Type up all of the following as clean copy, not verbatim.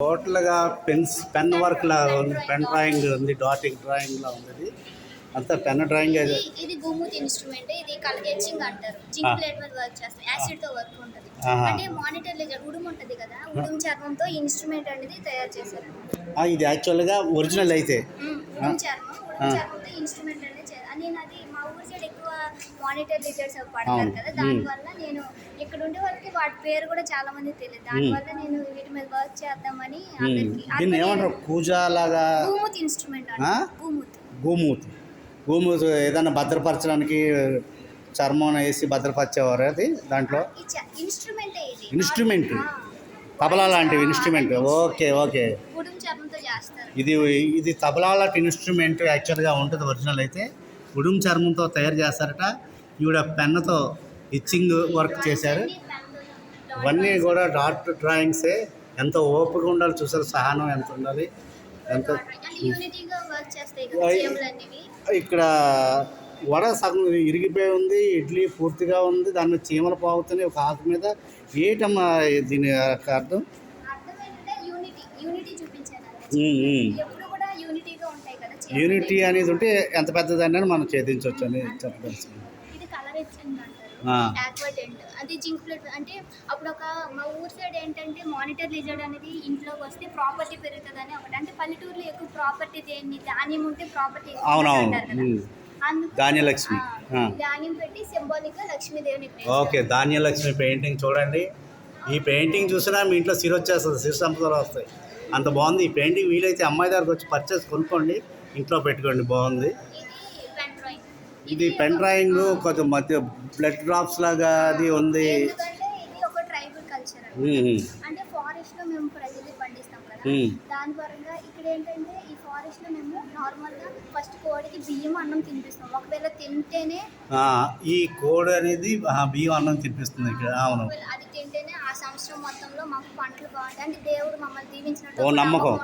టోటల్‌గా pen work లాగా ఉంది. పెన్ డ్రాయింగ్ ఉంది. డాటింగ్ డ్రాయింగ్‌లా ఉంది. అంతా పెన్ డ్రాయింగే. ఇది గూమూత్ ఇన్స్ట్రుమెంట్. ఇది కలర్ ఎచింగ్ అంటారు. జింక్ ప్లేట్ మీద వర్క్ చేస్తాం. యాసిడ్ తో వర్క్ ఉంటది. అంటే మానిటర్ లేజర్ ఉడుము ఉంటది కదా, ఉడుము చర్మంతో ఇన్స్ట్రుమెంట్ అనేది తయారు చేశారు. ఇది యాక్చువల్‌గా ఒరిజినల్ అయితే ఉడుము చర్మంతో ఇన్స్ట్రుమెంట్ అనేది నేను అది మా ఊరి సైడ్ ఎక్కువ మానిటర్ లేజర్స్ పడతారు కదా, దానివల్ల నేను ఇక్కడ ఉండే వాళ్ళకి వాటి పేరు కూడా చాలా మంది తెలియదు. దానివల్ల నేను వీటి మీద వర్క్ చేద్దామని దీన్ని ఏమంటారు, కూజా లాగా గూమూత్ ఇన్స్ట్రుమెంట్ గూమూత్ ఏదైనా భద్రపరచడానికి చర్మం వేసి భద్రపరిచేవారు. అది దాంట్లో ఇన్స్ట్రుమెంట్ తబలా లాంటివి ఇన్స్ట్రుమెంట్. ఓకే ఓకే, ఇది తబలా లాంటి ఇన్స్ట్రుమెంట్ యాక్చువల్గా ఉంటుంది. ఒరిజినల్ అయితే ఉడుము చర్మంతో తయారు చేస్తారట. ఈవిడ పెన్నుతో ఇచ్చింగ్ వర్క్ చేశారు. ఇవన్నీ కూడా డాట్ డ్రాయింగ్సే. ఎంత ఓపిక ఉండాలి చూసారు, సహనం ఎంత ఉండాలి, ఎంత. ఇక్కడ వడ సగం ఇరిగిపోయి ఉంది, ఇడ్లీ పూర్తిగా ఉంది, దాని మీద చీమలు పాగుతున్నాయి ఒక ఆకు మీద. ఏటమ్మా దీని అర్థం? యూనిటీ అనేది ఉంటే ఎంత పెద్దదాన్ని మనం ఛేదించవచ్చు అని చెప్పదలుచు. అది జింక్ ప్లేట్. అంటే అప్పుడు మా ఊరు సైడ్ ఏంటంటే మానిటర్ లిజర్డ్ అనేది ఇంట్లోకి వస్తే ప్రాపర్టీ పెరుగుతుందని ఒకటి. అంటే పల్లెటూరులో ఎక్కువ ప్రాపర్టీ దేన్ని ధాన్యం ఉంటే ప్రాపర్టీ ధాన్యలక్ష్మి ధాన్యం పెట్టి సింబాలిక్ గా లక్ష్మీదేవిని. ఓకే, ధాన్యలక్ష్మి పెయింటింగ్ చూడండి. ఈ పెయింటింగ్ చూసినా మీ ఇంట్లో సిరి వచ్చేస్తుంది, సిరి సంపదలు వస్తాయి. అంత బాగుంది ఈ పెయింటింగ్. వీలైతే అమ్మాయి దగ్గరకు వచ్చి పర్చేస్ కొనుక్కోండి, ఇంట్లో పెట్టుకోండి, బాగుంది. ఇది పెన్ డ్రాయింగ్ కొంచెం మధ్య బ్లడ్ డ్రాప్స్ లాగా అది ఉంది. ఇది ఒక ట్రైబల్ కల్చర్. అంటే ఫారెస్ట్ లో మేము ప్రజలు పండిస్తాం కదా, దాని పరంగా ఇక్కడ ఏంటంటే ఈ ఫారెస్ట్ లో మేము నార్మల్ గా ఫస్ట్ కోడికి బియ్యం అన్నం తినిపిస్తాం. ఒకవేళ తింటేనే ఈ కోడి అనేది బియ్యం అన్నం తినిపిస్తుంది ఇక్కడ. అవును, అది తింటేనే ఆ సంవత్సరం మొత్తంలో మాకు పంటలు బాగుంటాయి. అంటే దేవుడు మమ్మల్ని దీవించినట్టు నమ్మకం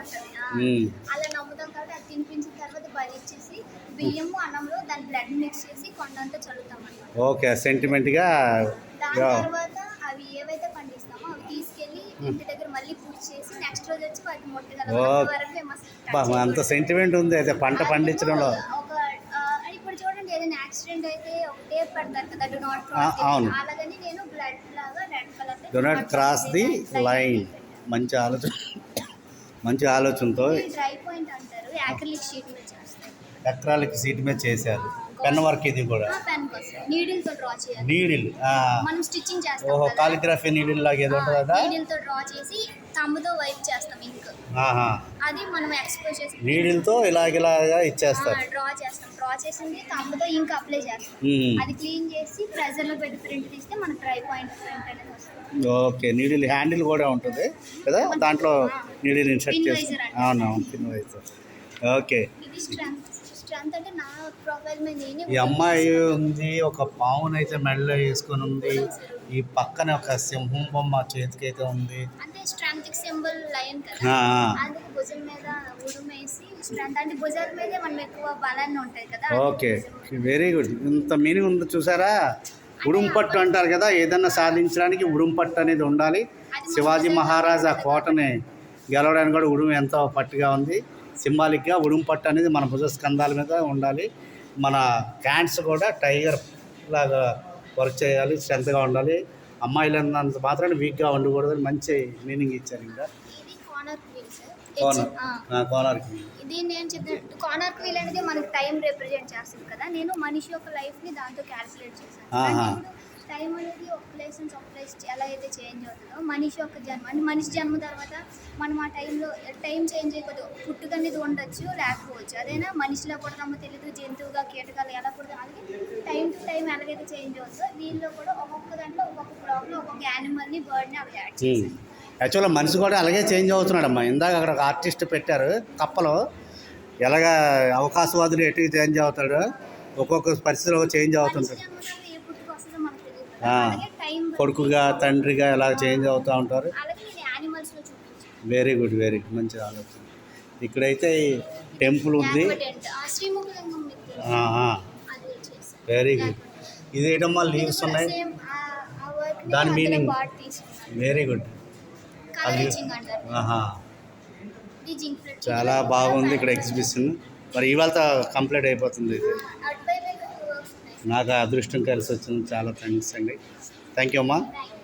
అలా నమ్ముతాం. కాబట్టి అది తినిపించిన తర్వాత బలి ఇచ్చేసి బియ్యము అన్నంలో దాని బ్లడ్ మిక్స్ చేసి కొండంతా చల్లుతాం అన్నమాట. ఓకే, సెంటిమెంట్ గా. దాని తర్వాత అవి ఏవైతే పండిస్తామో అవి తీసుకెళ్లి ఇంటి దగ్గర మళ్ళీ పూజ చేసి నెక్స్ట్ రోజు వచ్చి వాటి మొట్టగల అంత సెంటిమెంట్ ఉంది అయితే పంట పండించడంలో. ఇప్పుడు చూడండి, ఏదైనా యాక్సిడెంట్ అయితే ఒకటే పెడతారు కదా, డు నాట్ క్రాస్. అలాగని నేను బ్లడ్ లాగా red colour do not cross the line. మంచి ఆలోచన, మంచి ఆలోచనతో. డ్రై పాయింట్ అంటారు, యాక్రిలిక్ షీట్ మీద చేస్తారు. యాక్రిలిక్ షీట్ మీద చేశారు. పెన్ వర్క్ ఇది కూడా. నీడిల్ తో డ్రా చేయాలి. నీడిల్ మనం స్టిచ్చింగ్ చేస్తాం. ఓహో, కాలిగ్రఫీ నీడిల్ లాగా ఏదో ఉంటుంది కదా. నీడిల్ తో డ్రా చేసి తమ్ముతో వైప్ చేస్తాం ఇంక్. అది మనం ఎక్స్పోజ్ చేసి నీడిల్ తో ఇలాగా ఇచ్చేస్తారు. డ్రా చేస్తాం. డ్రా చేసింది తమ్ముతో ఇంక్ అప్లై చేస్తాం. అది క్లీన్ చేసి ప్రెజర్ లో పెట్టి ప్రింట్ తీస్తే మన డ్రై పాయింట్ ప్రింట్ అనేది వస్తుంది. ఓకే, నీడిల్ హ్యాండిల్ కూడా ఉంటుంది కదా, దాంట్లో నీడిల్ ఇన్సర్ట్ చేసి. అవునవును, పిన్ వైజర్. ఓకే, ఇది స్ట్రెంత్ అంటే నా ప్రొఫైల్ మీద ఈ అమ్మాయి ఉంది. ఒక పావును అయితే మెడలో వేసుకొని ఉంది. ఈ పక్కన ఒక సింహం బొమ్మ చేతికి అయితే ఉంది. అంటే స్ట్రెంత్ సింబల్ లయన్ కదా, అందుకే భుజం మీద ఉడుమేసి స్ట్రెంత్. అంటే భుజాల మీద మనం ఎక్కువ బలాన్ని ఉంటాయి కదా. Okay, very good. ఇంత మీనింగ్ ఉంది చూసారా. ఉడుం పట్టు అంటారు కదా, ఏదన్నా సాధించడానికి ఉడుం పట్టు అనేది ఉండాలి. శివాజీ మహారాజా కోటని గెలవడానికి కూడా ఉడుము ఎంతో పట్టుగా ఉంది. సింబాలిక్గా ఉడుము పట్టు అనేది మన భుజ స్కంధాల మీద ఉండాలి. మన హ్యాండ్స్ కూడా టైగర్ లాగా వర్క్ చేయాలి, స్ట్రెంత్గా ఉండాలి. అమ్మాయిలు అన్నంత మాత్రాన్ని వీక్గా ఉండకూడదని మంచి మీనింగ్ ఇచ్చారు. ఇంకా కోనార్క్ వీల్. దీన్ని ఏం చెప్పినట్టు కోనార్క్ వీల్ అనేది మనకి టైం రిప్రజెంట్ చేస్తుంది కదా. నేను మనిషి యొక్క లైఫ్ని దాంతో క్యాల్కులేట్ చేశాను. టైం అనేది ఒక ప్లేస్ నుంచి ఒక ప్లేస్ ఎలా అయితే చేంజ్ అవుతుందో, మనిషి యొక్క జన్మ అంటే మనిషి జన్మ తర్వాత మనం ఆ టైంలో టైం చేంజ్ అయిపోతే పుట్టుక అనేది ఉండొచ్చు, లేకపోవచ్చు. అదైనా మనిషిలో కూడా నమ్మ తెలియదు, జంతువుగా కీటకాలు ఎలా పుడుతుంది. అలాగే టైం టు టైం ఎలాగైతే చేంజ్ అవుతుందో దీనిలో కూడా ఒక్కొక్క దాంట్లో ఒక్కొక్క బ్లాక్లో ఒక్కొక్క యానిమల్ని బర్డ్ని అలా యాడ్ చేశాను. యాక్చువల్గా మనిషి కూడా అలాగే చేంజ్ అవుతున్నాడమ్మా. ఇందాక అక్కడ ఒక ఆర్టిస్ట్ పెట్టారు కప్పలో, ఎలాగా అవకాశవాదులు ఎటు చేంజ్ అవుతాడు, ఒక్కొక్క పరిస్థితిలో చేంజ్ అవుతుంటాడు. కొడుకుగా తండ్రిగా ఎలా చేంజ్ అవుతూ ఉంటారు. వెరీ గుడ్, వెరీ గుడ్, మంచి ఆలోచన. ఇక్కడైతే టెంపుల్ ఉంది. Very good. ఇది ఏంటమ్మా లీవ్స్ ఉన్నాయి, దాని మీనింగ్. Very good. ఇది జింక్ ప్లేట్. చాలా బాగుంది ఇక్కడ ఎగ్జిబిషన్. మరి ఇవాళ కంప్లీట్ అయిపోతుంది ఇది. అటువైపు ఇంకా 2 వర్క్స్ ఉన్నాయి. నాకు ఆ అదృష్టం కలిసి వచ్చింది. చాలా థ్యాంక్స్ అండి. థ్యాంక్ యూ అమ్మా. Thank you.